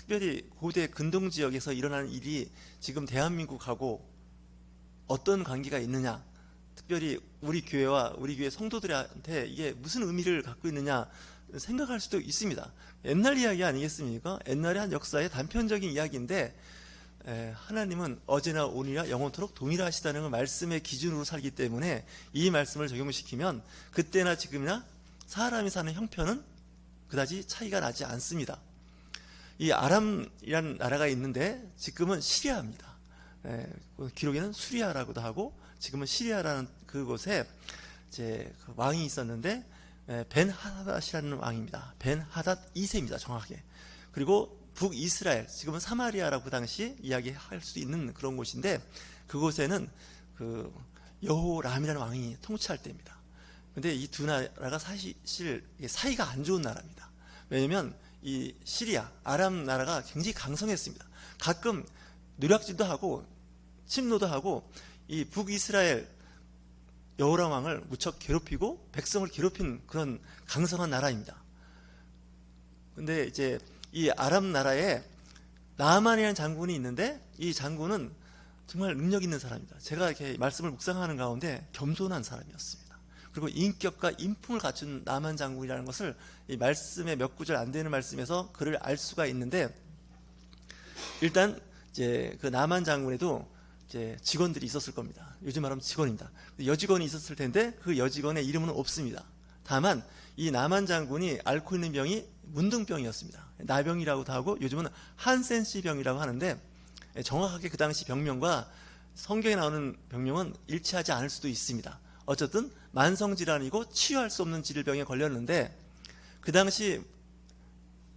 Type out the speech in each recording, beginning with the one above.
특별히 고대 근동 지역에서 일어나는 일이 지금 대한민국하고 어떤 관계가 있느냐, 특별히 우리 교회와 우리 교회 성도들한테 이게 무슨 의미를 갖고 있느냐 생각할 수도 있습니다. 옛날 이야기 아니겠습니까? 옛날의 한 역사의 단편적인 이야기인데 하나님은 어제나 오늘이나 영원토록 동일하시다는 걸 말씀의 기준으로 살기 때문에 이 말씀을 적용시키면 그때나 지금이나 사람이 사는 형편은 그다지 차이가 나지 않습니다. 이 아람이라는 나라가 있는데 지금은 시리아입니다. 기록에는 수리아라고도 하고 지금은 시리아라는 그곳에 이제 그 왕이 있었는데 벤하닷이라는 왕입니다. 벤하닷 2세입니다. 정확하게. 그리고 북이스라엘, 지금은 사마리아라고 그 당시 이야기할 수 있는 그런 곳인데 그곳에는 그 여호람이라는 왕이 통치할 때입니다. 근데 이 두 나라가 사실 사이가 안 좋은 나라입니다. 왜냐면 이 시리아, 아람 나라가 굉장히 강성했습니다. 가끔 노략질도 하고 침노도 하고 이 북이스라엘 여호람 왕을 무척 괴롭히고 백성을 괴롭힌 그런 강성한 나라입니다. 근데 이제 이 아람 나라에 나아만이라는 장군이 있는데 이 장군은 정말 능력 있는 사람입니다. 제가 이렇게 말씀을 묵상하는 가운데 겸손한 사람이었습니다. 그리고 인격과 인품을 갖춘 나아만 장군이라는 것을 이 말씀의 몇 구절 안 되는 말씀에서 그를 알 수가 있는데, 일단 이제 그 나아만 장군에도 이제 직원들이 있었을 겁니다. 요즘 말하면 직원입니다. 여직원이 있었을 텐데 그 여직원의 이름은 없습니다. 다만 이 나아만 장군이 앓고 있는 병이 문둥병이었습니다. 나병이라고도 하고 요즘은 한센시 병이라고 하는데 정확하게 그 당시 병명과 성경에 나오는 병명은 일치하지 않을 수도 있습니다. 어쨌든 만성질환이고 치유할 수 없는 질병에 걸렸는데 그 당시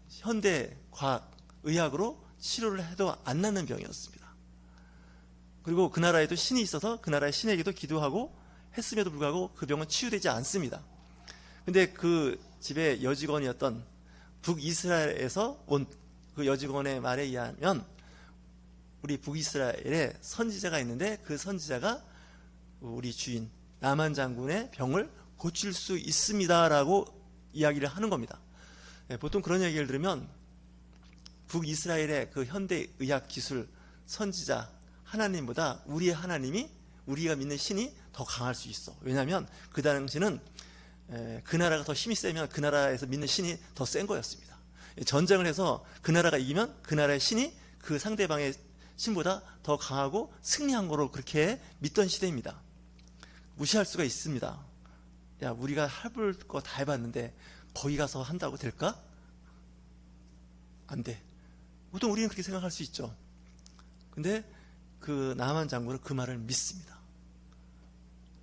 현대 과학, 의학으로 치료를 해도 안 낫는 병이었습니다. 그리고 그 나라에도 신이 있어서 그 나라의 신에게도 기도하고 했음에도 불구하고 그 병은 치유되지 않습니다. 근데 그 집의 여직원이었던 북이스라엘에서 온 그 여직원의 말에 의하면 우리 북이스라엘에 선지자가 있는데 그 선지자가 우리 주인 나만 장군의 병을 고칠 수 있습니다라고 이야기를 하는 겁니다. 보통 그런 얘기를 들으면 북이스라엘의 그 현대 의학 기술 선지자 하나님보다 우리의 하나님이, 우리가 믿는 신이 더 강할 수 있어. 왜냐하면 그 당시는 그 나라가 더 힘이 세면 그 나라에서 믿는 신이 더 센 거였습니다. 전쟁을 해서 그 나라가 이기면 그 나라의 신이 그 상대방의 신보다 더 강하고 승리한 거로 그렇게 믿던 시대입니다. 무시할 수가 있습니다. 야, 우리가 해볼 거 다 해봤는데 거기 가서 한다고 될까? 안 돼. 보통 우리는 그렇게 생각할 수 있죠. 근데 그 나아만 장군은 그 말을 믿습니다.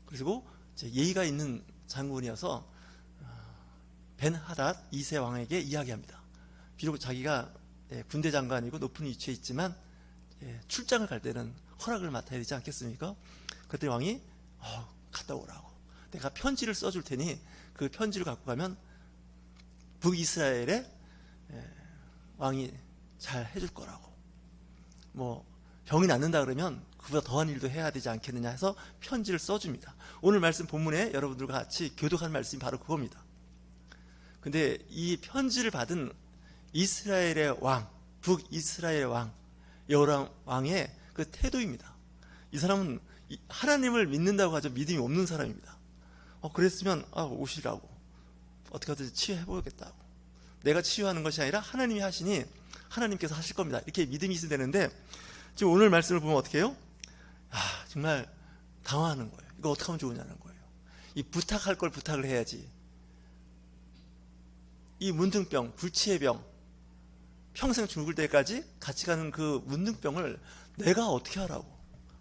그리고 이제 예의가 있는 장군이어서 벤하닷 2세 왕에게 이야기합니다. 비록 자기가 군대 장관이고 높은 위치에 있지만 출장을 갈 때는 허락을 맡아야 되지 않겠습니까? 그때 왕이 갔다 오라고, 내가 편지를 써줄 테니 그 편지를 갖고 가면 북이스라엘의 왕이 잘 해줄 거라고, 뭐 병이 낫는다 그러면 그보다 더한 일도 해야 되지 않겠느냐 해서 편지를 써줍니다. 오늘 말씀 본문에 여러분들과 같이 교독한 말씀이 바로 그겁니다. 근데 이 편지를 받은 이스라엘의 왕, 북이스라엘의 왕, 여호람 왕의 그 태도입니다. 이 사람은 하나님을 믿는다고 하죠. 믿음이 없는 사람입니다. 그랬으면 오시라고, 어떻게 하든지 치유해보겠다고, 내가 치유하는 것이 아니라 하나님이 하시니 하나님께서 하실 겁니다, 이렇게 믿음이 있어야 되는데 지금 오늘 말씀을 보면 어떻게 해요? 정말 당황하는 거예요. 이거 어떻게 하면 좋으냐는 거예요. 이 부탁할 걸 부탁을 해야지. 이 문둥병, 불치의 병, 평생 죽을 때까지 같이 가는 그 문둥병을 내가 어떻게 하라고.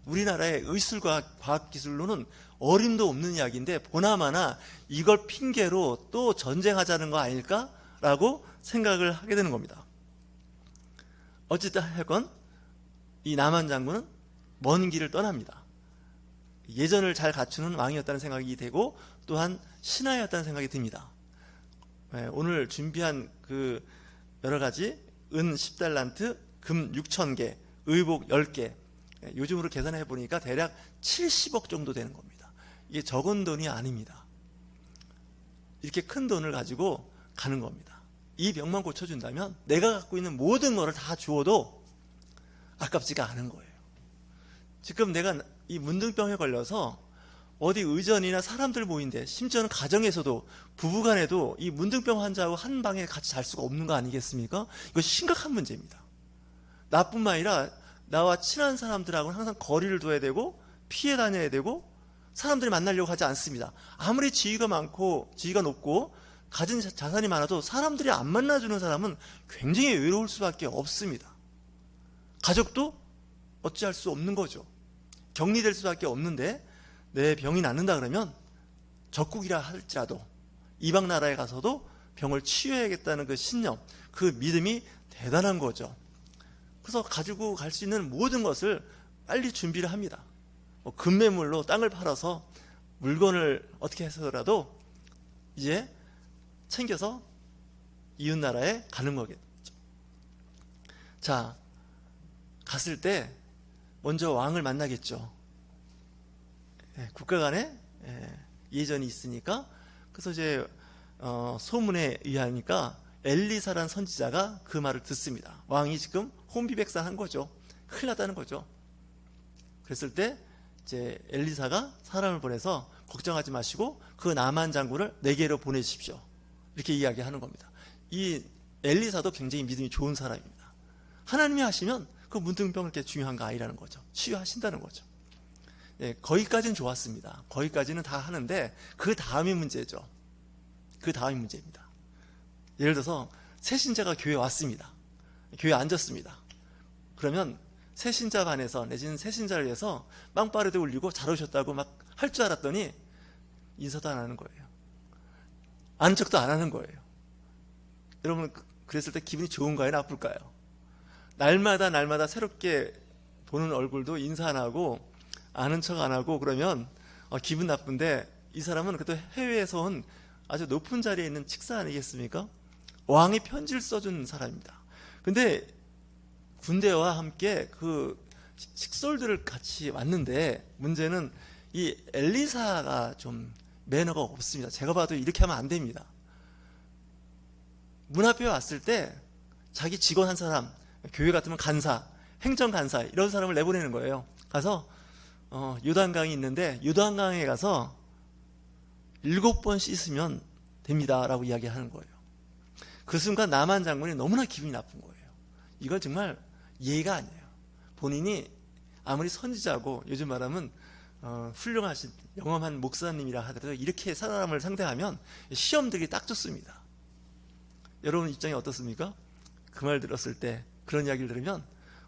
우리나라의 의술과 과학기술로는 어림도 없는 이야기인데 보나마나 이걸 핑계로 또 전쟁하자는 거 아닐까라고 생각을 하게 되는 겁니다. 어쨌든 하여건 이 나아만 장군은 먼 길을 떠납니다. 예전을 잘 갖추는 왕이었다는 생각이 되고 또한 신하였다는 생각이 듭니다. 오늘 준비한 그 여러 가지 은 10달란트, 금 6,000개, 의복 10개, 요즘으로 계산해 보니까 대략 70억 정도 되는 겁니다. 이게 적은 돈이 아닙니다. 이렇게 큰 돈을 가지고 가는 겁니다. 이 병만 고쳐준다면 내가 갖고 있는 모든 것을 다 주어도 아깝지가 않은 거예요. 지금 내가 이 문둥병에 걸려서 어디 의전이나 사람들 모인데, 심지어는 가정에서도, 부부간에도 이 문둥병 환자하고 한 방에 같이 잘 수가 없는 거 아니겠습니까? 이거 심각한 문제입니다. 나뿐만 아니라 나와 친한 사람들하고는 항상 거리를 둬야 되고 피해 다녀야 되고 사람들이 만나려고 하지 않습니다. 아무리 지위가 많고 지위가 높고 가진 자산이 많아도 사람들이 안 만나주는 사람은 굉장히 외로울 수밖에 없습니다. 가족도 어찌할 수 없는 거죠. 격리될 수밖에 없는데, 내 병이 낫는다 그러면 적국이라 할지라도 이방 나라에 가서도 병을 치유해야겠다는 그 신념, 그 믿음이 대단한 거죠. 그래서 가지고 갈 수 있는 모든 것을 빨리 준비를 합니다. 금매물로 땅을 팔아서 물건을 어떻게 해서라도 이제 챙겨서 이웃 나라에 가는 거겠죠. 자, 갔을 때 먼저 왕을 만나겠죠. 국가 간에 예전이 있으니까. 그래서 이제 소문에 의하니까 엘리사란 선지자가 그 말을 듣습니다. 왕이 지금 혼비백산한 거죠. 큰일 났다는 거죠. 그랬을 때 이제 엘리사가 사람을 보내서 걱정하지 마시고 그 나만 장군을 내게로 보내십시오. 이렇게 이야기하는 겁니다. 이 엘리사도 굉장히 믿음이 좋은 사람입니다. 하나님이 하시면 그 문둥병 그렇게 중요한 거 아니라는 거죠. 치유하신다는 거죠. 거기까지는 좋았습니다. 거기까지는 다 하는데 그 다음이 문제죠. 그 다음이 문제입니다. 예를 들어서 새신자가 교회에 왔습니다. 교회에 앉았습니다. 그러면 새신자 반에서 내지는 새신자를 위해서 빵빠레도 울리고 잘 오셨다고 막 할 줄 알았더니 인사도 안 하는 거예요. 아는 척도 안 하는 거예요. 여러분, 그랬을 때 기분이 좋은가요, 나쁠까요? 날마다 새롭게 보는 얼굴도 인사 안 하고 아는 척 안 하고 그러면 기분 나쁜데, 이 사람은 그래도 해외에서 온 아주 높은 자리에 있는 칙사 아니겠습니까? 왕이 편지를 써준 사람입니다. 근데 군대와 함께 그 식솔들을 같이 왔는데, 문제는 이 엘리사가 좀 매너가 없습니다. 제가 봐도 이렇게 하면 안 됩니다. 문 앞에 왔을 때 자기 직원 한 사람, 교회 같으면 간사, 행정간사 이런 사람을 내보내는 거예요. 가서 요단강이 있는데 요단강에 가서 7번 씻으면 됩니다 라고 이야기하는 거예요. 그 순간 나만 장군이 너무나 기분이 나쁜 거예요. 이건 정말 예의가 아니에요. 본인이 아무리 선지자고 요즘 말하면 훌륭하신 영험한 목사님이라 하더라도 이렇게 사람을 상대하면 시험 들기 딱 좋습니다. 여러분 입장이 어떻습니까? 그 말 들었을 때, 그런 이야기를 들으면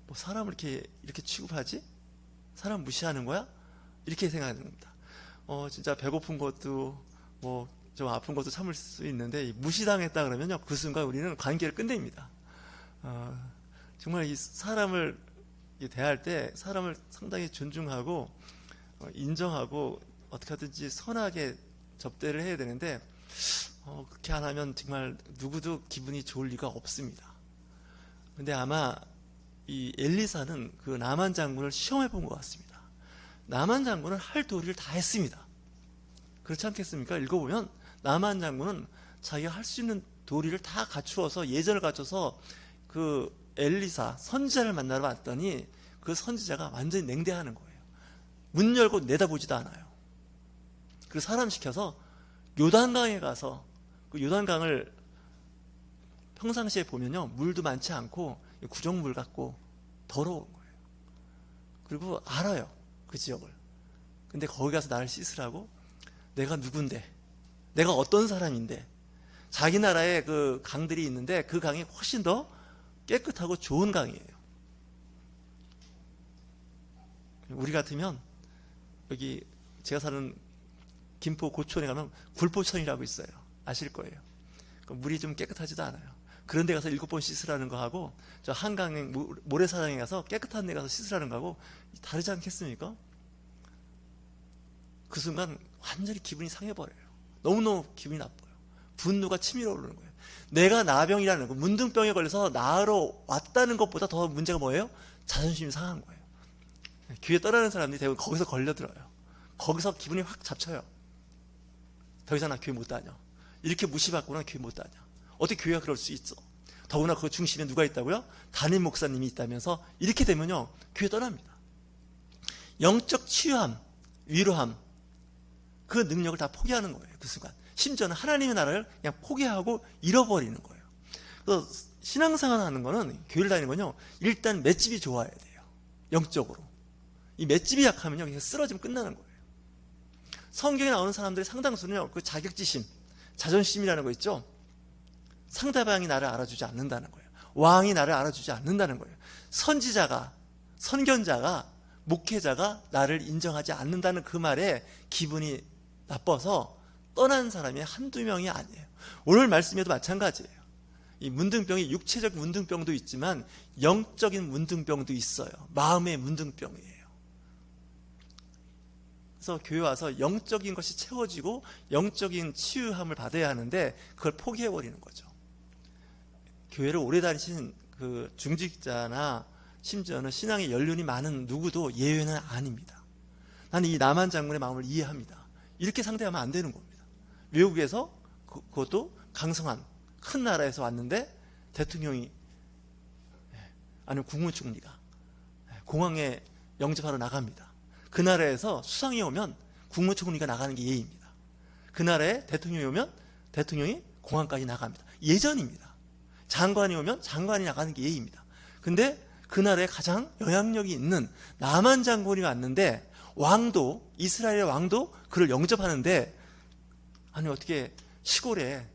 뭐 사람을 이렇게 취급하지? 사람 무시하는 거야? 이렇게 생각하는 겁니다. 진짜 배고픈 것도 뭐 좀 아픈 것도 참을 수 있는데 무시당했다 그러면요, 그 순간 우리는 관계를 끝냅니다. 정말 이 사람을 대할 때 사람을 상당히 존중하고 인정하고 어떻게 하든지 선하게 접대를 해야 되는데 그렇게 안 하면 정말 누구도 기분이 좋을 리가 없습니다. 근데 아마 이 엘리사는 그 나만 장군을 시험해 본 것 같습니다. 나만 장군은 할 도리를 다 했습니다. 그렇지 않겠습니까? 읽어보면 나만 장군은 자기가 할 수 있는 도리를 다 갖추어서, 예전을 갖춰서 그 엘리사 선지자를 만나러 왔더니 그 선지자가 완전히 냉대하는 거예요. 문 열고 내다보지도 않아요. 그리고 사람 시켜서 요단강에 가서, 그 요단강을 평상시에 보면요, 물도 많지 않고 구정물 같고 더러운 거예요. 그리고 알아요, 그 지역을. 근데 거기 가서 나를 씻으라고? 내가 누군데, 내가 어떤 사람인데. 자기 나라에 그 강들이 있는데 그 강이 훨씬 더 깨끗하고 좋은 강이에요. 우리 같으면 여기 제가 사는 김포 고촌에 가면 굴포천이라고 있어요. 아실 거예요. 물이 좀 깨끗하지도 않아요. 그런 데 가서 7번 씻으라는 거 하고, 저 한강에 모래사장에 가서 깨끗한 데 가서 씻으라는 거 하고 다르지 않겠습니까? 그 순간 완전히 기분이 상해버려요. 너무너무 기분이 나빠요. 분노가 치밀어 오르는 거예요. 내가 나병이라는 거, 문둥병에 걸려서 나으러 왔다는 것보다 더 문제가 뭐예요? 자존심이 상한 거예요. 교회 떠나는 사람들이 대부분 거기서 걸려들어요. 거기서 기분이 확 잡쳐요. 더 이상 나 교회 못 다녀. 이렇게 무시받고는 교회 못 다녀. 어떻게 교회가 그럴 수 있어? 더구나 그 중심에 누가 있다고요? 담임 목사님이 있다면서 이렇게 되면요, 교회 떠납니다. 영적 치유함, 위로함, 그 능력을 다 포기하는 거예요. 그 순간. 심지어는 하나님의 나라를 그냥 포기하고 잃어버리는 거예요. 그래서 신앙생활 하는 거는, 교회를 다니는 건요, 일단 맷집이 좋아야 돼요. 영적으로. 이 맷집이 약하면요, 그냥 쓰러지면 끝나는 거예요. 성경에 나오는 사람들의 상당수는요, 그 자격지심, 자존심이라는 거 있죠? 상대방이 나를 알아주지 않는다는 거예요. 왕이 나를 알아주지 않는다는 거예요. 선지자가, 선견자가, 목회자가 나를 인정하지 않는다는 그 말에 기분이 나빠서 떠난 사람이 한두 명이 아니에요. 오늘 말씀에도 마찬가지예요. 이 문둥병이 육체적 문둥병도 있지만 영적인 문둥병도 있어요. 마음의 문둥병이에요. 그래서 교회 와서 영적인 것이 채워지고 영적인 치유함을 받아야 하는데 그걸 포기해버리는 거죠. 교회를 오래 다니신 그 중직자나 심지어는 신앙의 연륜이 많은 누구도 예외는 아닙니다. 나는 이 남한 장군의 마음을 이해합니다. 이렇게 상대하면 안 되는 겁니다. 외국에서 그것도 강성한 큰 나라에서 왔는데 대통령이 아니면 국무총리가 공항에 영접하러 나갑니다. 그 나라에서 수상이 오면 국무총리가 나가는 게 예의입니다. 그 나라에 대통령이 오면 대통령이 공항까지 나갑니다. 예전입니다. 장관이 오면 장관이 나가는 게 예의입니다. 근데 그 나라에 가장 영향력이 있는 남한 장군이 왔는데 왕도, 이스라엘의 왕도 그를 영접하는데, 아니 어떻게 시골에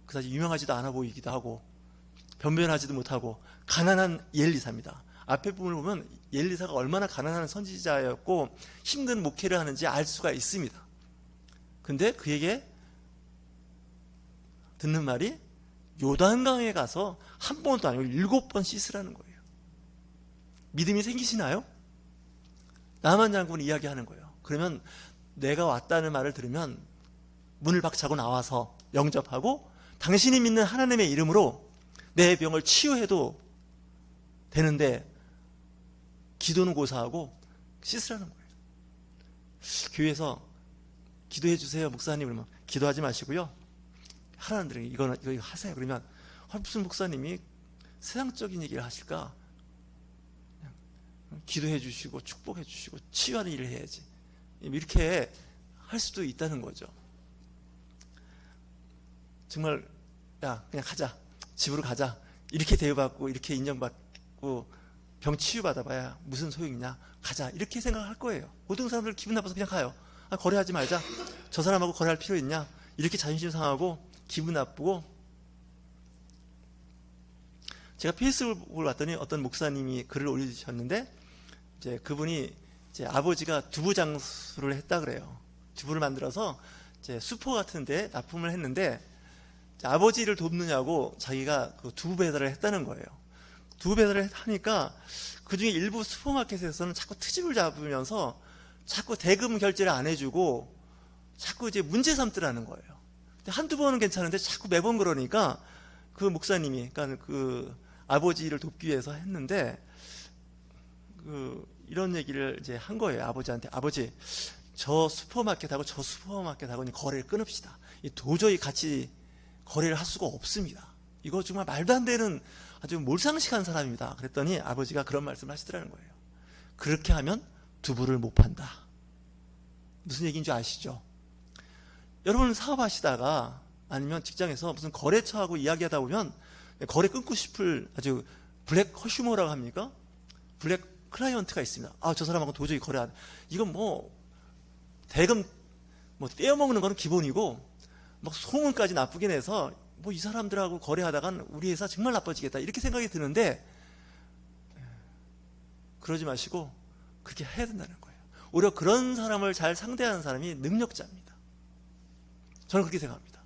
그다지 유명하지도 않아 보이기도 하고 변변하지도 못하고 가난한 엘리사입니다. 앞에 부분을 보면 엘리사가 얼마나 가난한 선지자였고 힘든 목회를 하는지 알 수가 있습니다. 근데 그에게 듣는 말이 요단강에 가서 한 번도 아니고 7번 씻으라는 거예요. 믿음이 생기시나요? 남한 장군이 이야기하는 거예요. 그러면 내가 왔다는 말을 들으면 문을 박차고 나와서 영접하고 당신이 믿는 하나님의 이름으로 내 병을 치유해도 되는데 기도는 고사하고 씻으라는 거예요. 교회에서 기도해 주세요 목사님 그러면 기도하지 마시고요, 하라는 대로 이거 하세요. 그러면 무슨 목사님이 세상적인 얘기를 하실까? 그냥 기도해 주시고 축복해 주시고 치유하는 일을 해야지, 이렇게 할 수도 있다는 거죠. 정말 야 그냥 가자, 집으로 가자, 이렇게 대우받고 이렇게 인정받고 병 치유받아봐야 무슨 소용이냐, 가자, 이렇게 생각할 거예요. 모든 사람들 기분 나빠서 그냥 가요. 거래하지 말자, 저 사람하고 거래할 필요 있냐, 이렇게 자존심 상하고 기분 나쁘고. 제가 페이스북을 봤더니 어떤 목사님이 글을 올리셨는데 이제 그분이 이제 아버지가 두부 장수를 했다 그래요. 두부를 만들어서 이제 수포 같은데 납품을 했는데 아버지를 돕느냐고 자기가 그 두부 배달을 했다는 거예요. 두부 배달을 하니까 그중에 일부 슈퍼마켓에서는 자꾸 트집을 잡으면서 자꾸 대금 결제를 안 해주고 자꾸 이제 문제 삼더라는 거예요. 한두 번은 괜찮은데 자꾸 매번 그러니까 그 목사님이, 그러니까 그 아버지를 돕기 위해서 했는데 이런 얘기를 이제 한 거예요. 아버지한테, 아버지 저 슈퍼마켓하고 저 슈퍼마켓하고는 거래를 끊읍시다. 도저히 같이 거래를 할 수가 없습니다. 이거 정말 말도 안 되는 아주 몰상식한 사람입니다. 그랬더니 아버지가 그런 말씀을 하시더라는 거예요. 그렇게 하면 두부를 못 판다. 무슨 얘기인 줄 아시죠? 여러분 사업하시다가 아니면 직장에서 무슨 거래처하고 이야기하다 보면 거래 끊고 싶을 아주 블랙 허슈머라고 합니까? 블랙 클라이언트가 있습니다. 저 사람하고 도저히 거래 안, 이건 뭐 대금 뭐 떼어먹는 거는 기본이고 막 소문까지 나쁘게 내서 뭐 이 사람들하고 거래하다간 우리 회사 정말 나빠지겠다, 이렇게 생각이 드는데 그러지 마시고 그렇게 해야 된다는 거예요. 오히려 그런 사람을 잘 상대하는 사람이 능력자입니다. 저는 그렇게 생각합니다.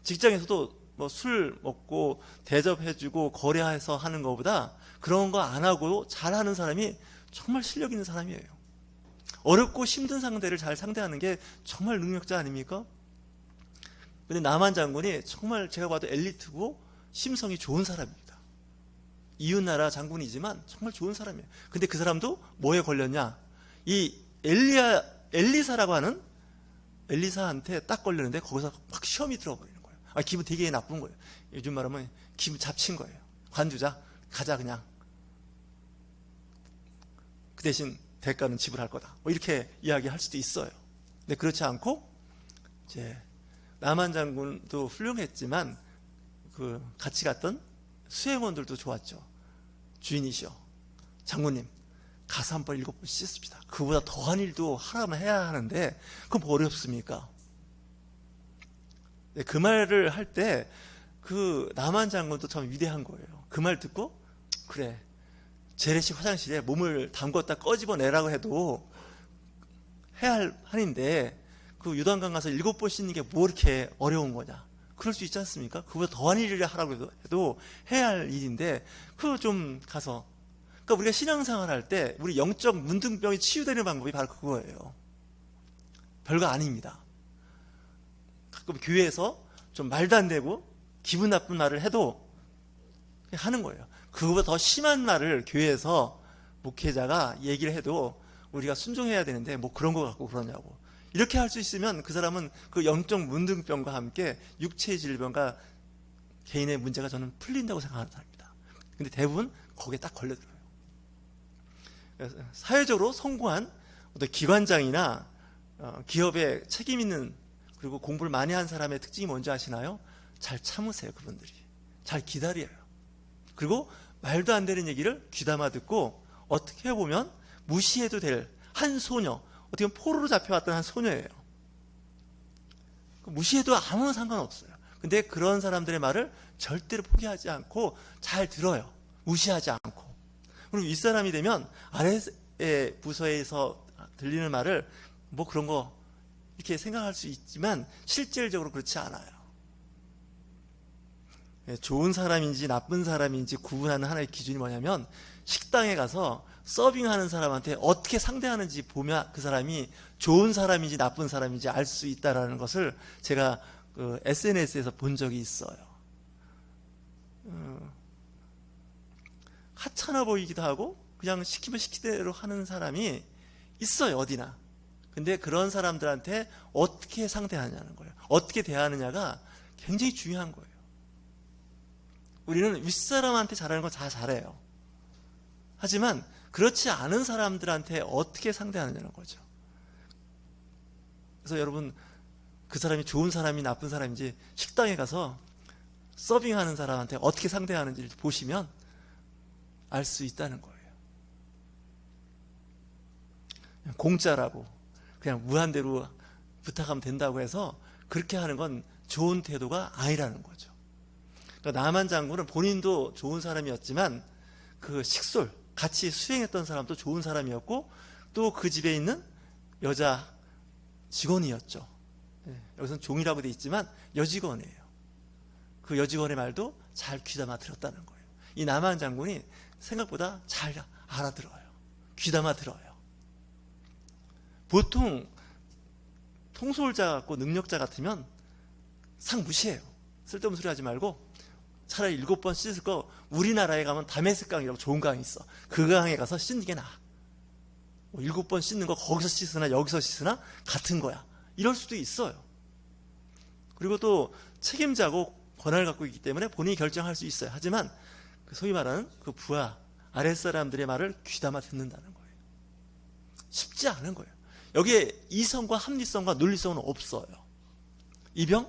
직장에서도 뭐 술 먹고 대접해주고 거래해서 하는 것보다 그런 거 안 하고 잘하는 사람이 정말 실력 있는 사람이에요. 어렵고 힘든 상대를 잘 상대하는 게 정말 능력자 아닙니까? 근데 남한 장군이 정말 제가 봐도 엘리트고 심성이 좋은 사람입니다. 이웃나라 장군이지만 정말 좋은 사람이에요. 근데 그 사람도 뭐에 걸렸냐, 이 엘리사라고 하는 엘리사한테 딱 걸렸는데 거기서 막 시험이 들어버리는 거예요. 기분 되게 나쁜 거예요. 요즘 말하면 기분 잡친 거예요. 관두자, 가자 그냥. 그 대신 대가는 지불할 거다. 이렇게 이야기할 수도 있어요. 근데 그렇지 않고 이제 남한 장군도 훌륭했지만 그 같이 갔던 수행원들도 좋았죠. 주인이시여, 장군님 가서 한번 7번 씻읍시다. 그보다 더한 일도 하라면 해야 하는데 그건 뭐 어렵습니까? 네, 그 말을 할 때 그 남한 장군도 참 위대한 거예요. 그 말 듣고 그래, 재래식 화장실에 몸을 담궜다 꺼집어내라고 해도 해야 할 한인데 그 요단강 가서 7번 씻는 게 뭐 이렇게 어려운 거냐. 그럴 수 있지 않습니까? 그보다 더한 일을 하라고 해도 해야 할 일인데 그거 좀 가서, 그러니까 우리가 신앙생활 할 때 우리 영적 문둥병이 치유되는 방법이 바로 그거예요. 별거 아닙니다. 가끔 교회에서 좀 말도 안 되고 기분 나쁜 말을 해도 그냥 하는 거예요. 그거보다 더 심한 말을 교회에서 목회자가 얘기를 해도 우리가 순종해야 되는데 뭐 그런 거 갖고 그러냐고. 이렇게 할 수 있으면 그 사람은 그 영적 문둥병과 함께 육체의 질병과 개인의 문제가 저는 풀린다고 생각하는 사람입니다. 근데 대부분 거기에 딱 걸려들어요. 사회적으로 성공한 어떤 기관장이나 기업에 책임 있는, 그리고 공부를 많이 한 사람의 특징이 뭔지 아시나요? 잘 참으세요. 그분들이 잘 기다려요. 그리고 말도 안 되는 얘기를 귀담아 듣고 어떻게 보면 무시해도 될 한 소녀, 어떻게 보면 포로로 잡혀왔던 한 소녀예요. 무시해도 아무 상관없어요. 근데 그런 사람들의 말을 절대로 포기하지 않고 잘 들어요. 무시하지 않고. 그리고 윗사람이 되면 아래의 부서에서 들리는 말을 뭐 그런 거 이렇게 생각할 수 있지만 실질적으로 그렇지 않아요. 좋은 사람인지 나쁜 사람인지 구분하는 하나의 기준이 뭐냐면, 식당에 가서 서빙하는 사람한테 어떻게 상대하는지 보면 그 사람이 좋은 사람인지 나쁜 사람인지 알 수 있다는 것을 제가 그 SNS에서 본 적이 있어요. 하찮아 보이기도 하고 그냥 시키면 시키대로 하는 사람이 있어요, 어디나. 근데 그런 사람들한테 어떻게 상대하냐는 거예요. 어떻게 대하느냐가 굉장히 중요한 거예요. 우리는 윗사람한테 잘하는 건 다 잘해요. 하지만 그렇지 않은 사람들한테 어떻게 상대하느냐는 거죠. 그래서 여러분, 그 사람이 좋은 사람이 나쁜 사람인지 식당에 가서 서빙하는 사람한테 어떻게 상대하는지 보시면 알 수 있다는 거예요. 공짜라고 그냥 무한대로 부탁하면 된다고 해서 그렇게 하는 건 좋은 태도가 아니라는 거죠. 그러니까 남한 장군은 본인도 좋은 사람이었지만 그 식솔, 같이 수행했던 사람도 좋은 사람이었고 또 그 집에 있는 여자 직원이었죠. 여기서는 종이라고 돼 있지만 여직원이에요. 그 여직원의 말도 잘 귀담아 들었다는 거예요. 이 남한 장군이 생각보다 잘 알아들어요. 귀담아 들어요. 보통 통솔자 같고 능력자 같으면 상 무시해요. 쓸데없는 소리 하지 말고 차라리 7번 씻을 거, 우리나라에 가면 다메섹 강이라고 좋은 강이 있어. 그 강에 가서 씻는 게 나아. 7번 씻는 거 거기서 씻으나 여기서 씻으나 같은 거야. 이럴 수도 있어요. 그리고 또 책임자고 권한을 갖고 있기 때문에 본인이 결정할 수 있어요. 하지만 소위 말하는 그 부하, 아랫사람들의 말을 귀담아 듣는다는 거예요. 쉽지 않은 거예요. 여기에 이성과 합리성과 논리성은 없어요. 이병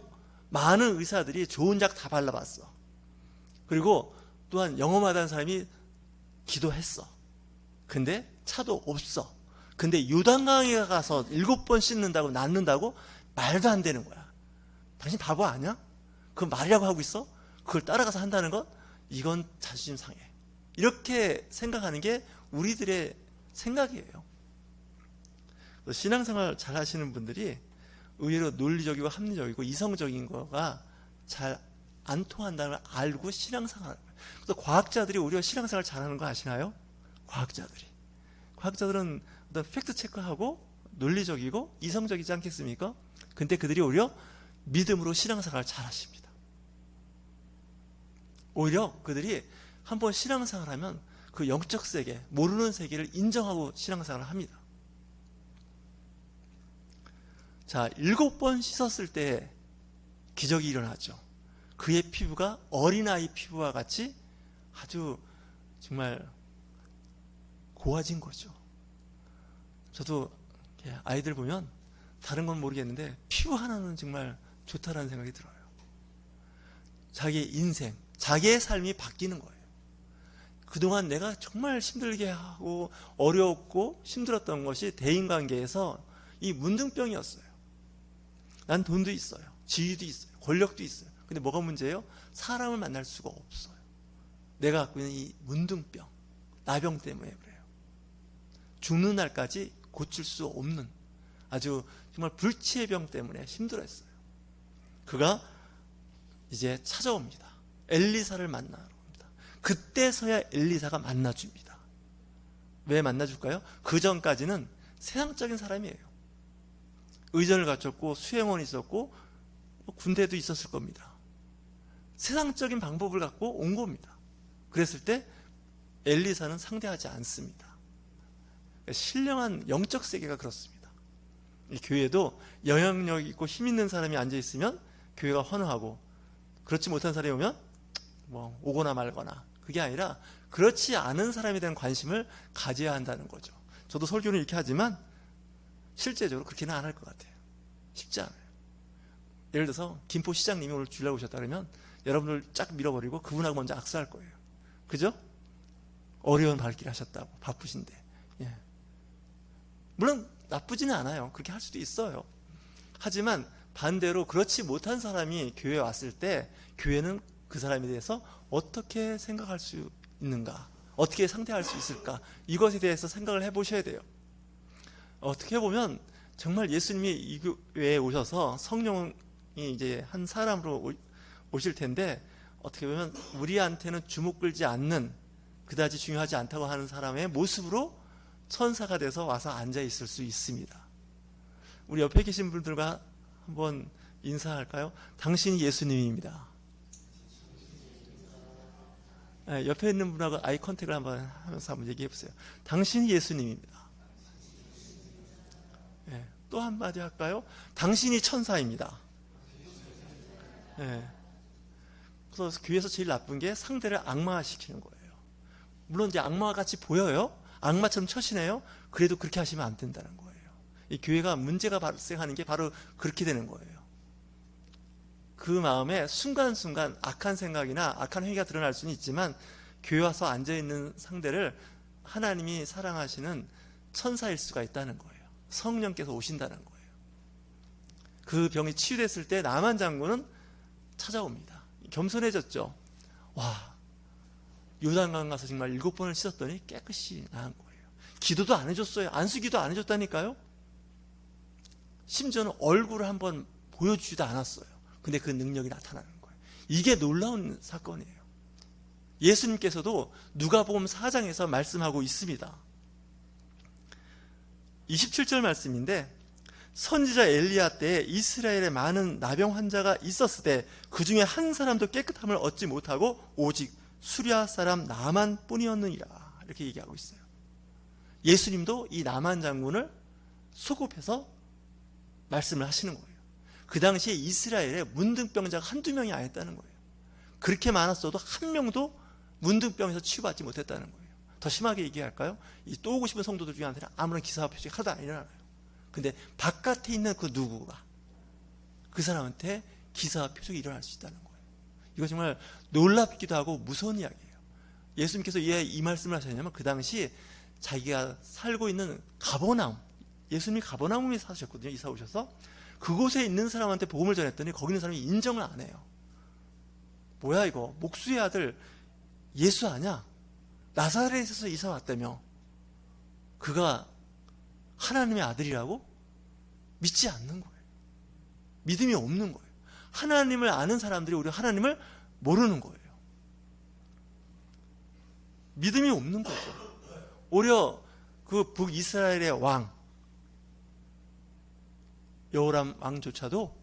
많은 의사들이 좋은 약 다 발라봤어. 그리고 또한 영험하다는 사람이 기도했어. 근데 차도 없어. 근데 요단강에 가서 7번 씻는다고 낫는다고? 말도 안 되는 거야. 당신 바보 아니야? 그건 말이라고 하고 있어? 그걸 따라가서 한다는 건 이건 자존심 상해. 이렇게 생각하는 게 우리들의 생각이에요. 신앙생활 잘 하시는 분들이 의외로 논리적이고 합리적이고 이성적인 거가 잘 안 통한다는 걸 알고 신앙생활을 해요. 그래서 과학자들이 오히려 신앙생활 잘하는 거 아시나요? 과학자들은 어떤 팩트 체크하고 논리적이고 이성적이지 않겠습니까? 근데 그들이 오히려 믿음으로 신앙생활을 잘 하십니다. 오히려 그들이 한번 신앙생활을 하면 그 영적 세계, 모르는 세계를 인정하고 신앙생활을 합니다. 자, 7번 씻었을 때 기적이 일어나죠. 그의 피부가 어린아이 피부와 같이 아주 정말 고와진 거죠. 저도 아이들 보면 다른 건 모르겠는데 피부 하나는 정말 좋다라는 생각이 들어요. 자기의 인생, 자기의 삶이 바뀌는 거예요. 그동안 내가 정말 힘들게 하고 어려웠고 힘들었던 것이 대인관계에서 이 문둥병이었어요. 난 돈도 있어요. 지위도 있어요. 권력도 있어요. 근데 뭐가 문제예요? 사람을 만날 수가 없어요. 내가 갖고 있는 이 문둥병, 나병 때문에 그래요. 죽는 날까지 고칠 수 없는 아주 정말 불치의 병 때문에 힘들어했어요. 그가 이제 찾아옵니다. 엘리사를 만나러 옵니다. 그때서야 엘리사가 만나줍니다. 왜 만나줄까요? 그 전까지는 세상적인 사람이에요. 의전을 갖췄고 수행원이 있었고 군대도 있었을 겁니다. 세상적인 방법을 갖고 온 겁니다. 그랬을 때 엘리사는 상대하지 않습니다. 신령한 영적 세계가 그렇습니다. 이 교회도 영향력 있고 힘 있는 사람이 앉아있으면 교회가 환호하고, 그렇지 못한 사람이 오면 뭐 오거나 말거나, 그게 아니라 그렇지 않은 사람에 대한 관심을 가져야 한다는 거죠. 저도 설교는 이렇게 하지만 실제적으로 그렇게는 안 할 것 같아요. 쉽지 않아요. 예를 들어서 김포 시장님이 오늘 주일날 오셨다 그러면 여러분들 쫙 밀어버리고 그분하고 먼저 악수할 거예요. 그죠? 어려운 발길 하셨다고, 바쁘신데. 예. 물론 나쁘지는 않아요. 그렇게 할 수도 있어요. 하지만 반대로 그렇지 못한 사람이 교회에 왔을 때 교회는 그 사람에 대해서 어떻게 생각할 수 있는가, 어떻게 상대할 수 있을까, 이것에 대해서 생각을 해보셔야 돼요. 어떻게 보면 정말 예수님이 이 교회에 오셔서 성령이 이제 한 사람으로 오실 텐데, 어떻게 보면 우리한테는 주목 끌지 않는, 그다지 중요하지 않다고 하는 사람의 모습으로 천사가 돼서 와서 앉아 있을 수 있습니다. 우리 옆에 계신 분들과 한번 인사할까요? 당신이 예수님입니다. 네, 옆에 있는 분하고 아이 컨택을 한번 하면서 한번 얘기해 보세요. 당신이 예수님입니다. 네, 또 한마디 할까요? 당신이 천사입니다. 네. 그래서 교회에서 제일 나쁜 게 상대를 악마시키는 거예요. 물론 이제 악마와 같이 보여요. 악마처럼 처신해요. 그래도 그렇게 하시면 안 된다는 거예요. 이 교회가 문제가 발생하는 게 바로 그렇게 되는 거예요. 그 마음에 순간순간 악한 생각이나 악한 행위가 드러날 수는 있지만, 교회 와서 앉아있는 상대를 하나님이 사랑하시는 천사일 수가 있다는 거예요. 성령께서 오신다는 거예요. 그 병이 치유됐을 때 나만 장군은 찾아옵니다. 겸손해졌죠. 와, 요단강 가서 정말 7번을 씻었더니 깨끗이 나은 거예요. 기도도 안 해줬어요. 안수기도 안 해줬다니까요. 심지어는 얼굴을 한번 보여주지도 않았어요. 근데 그 능력이 나타나는 거예요. 이게 놀라운 사건이에요. 예수님께서도 누가복음 4장에서 말씀하고 있습니다. 27절 말씀인데, 선지자 엘리야 때에 이스라엘에 많은 나병 환자가 있었을 때 그 중에 한 사람도 깨끗함을 얻지 못하고 오직 수랴 사람 나만 뿐이었느니라, 이렇게 얘기하고 있어요. 예수님도 이 나만 장군을 소급해서 말씀을 하시는 거예요. 그 당시에 이스라엘에 문둥병자가 한두 명이 아니었다는 거예요. 그렇게 많았어도 한 명도 문둥병에서 치유받지 못했다는 거예요. 더 심하게 얘기할까요? 이 또 오고 싶은 성도들 중에한테는 아무런 기사와 표적이 하나도 안 일어나요. 근데 바깥에 있는 그 누구가 그 사람한테 기사와 표적이 일어날 수 있다는 거예요. 이거 정말 놀랍기도 하고 무서운 이야기예요. 예수님께서 왜 이 말씀을 하셨냐면, 그 당시 자기가 살고 있는 가버나움, 예수님이 가버나움에 사셨거든요. 이사 오셔서 그곳에 있는 사람한테 복음을 전했더니 거기 있는 사람이 인정을 안 해요. 뭐야 이거, 목수의 아들 예수 아냐? 나사렛에서 이사 왔다며 그가 하나님의 아들이라고? 믿지 않는 거예요. 믿음이 없는 거예요. 하나님을 아는 사람들이 오히려 하나님을 모르는 거예요. 믿음이 없는 거죠. 오히려 그 북이스라엘의 왕 여호람 왕조차도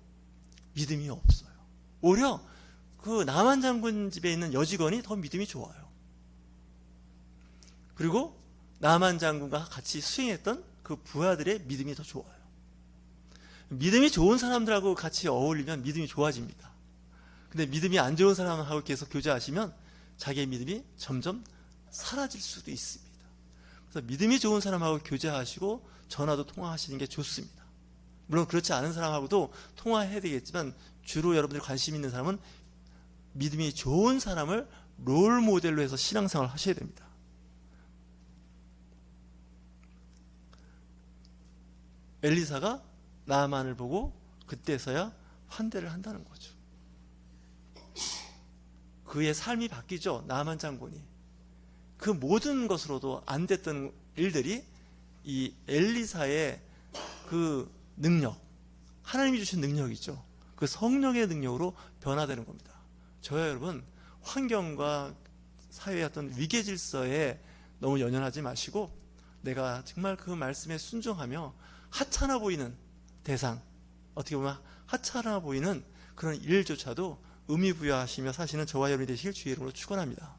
믿음이 없어요. 오히려 그 나만 장군 집에 있는 여직원이 더 믿음이 좋아요. 그리고 나만 장군과 같이 수행했던 그 부하들의 믿음이 더 좋아요. 믿음이 좋은 사람들하고 같이 어울리면 믿음이 좋아집니다. 근데 믿음이 안 좋은 사람하고 계속 교제하시면 자기의 믿음이 점점 사라질 수도 있습니다. 그래서 믿음이 좋은 사람하고 교제하시고 전화도 통화하시는 게 좋습니다. 물론 그렇지 않은 사람하고도 통화해야 되겠지만 주로 여러분들이 관심 있는 사람은 믿음이 좋은 사람을 롤 모델로 해서 신앙생활을 하셔야 됩니다. 엘리사가 나아만을 보고 그때서야 환대를 한다는 거죠. 그의 삶이 바뀌죠. 나아만 장군이. 그 모든 것으로도 안 됐던 일들이 이 엘리사의 그 능력, 하나님이 주신 능력이죠. 그 성령의 능력으로 변화되는 겁니다. 저와 여러분, 환경과 사회의 어떤 위계 질서에 너무 연연하지 마시고 내가 정말 그 말씀에 순종하며 하찮아 보이는 대상, 어떻게 보면 하찮아 보이는 그런 일조차도 의미 부여하시며 사시는 저와 여러분이 되시길 주의 이름으로 축원합니다.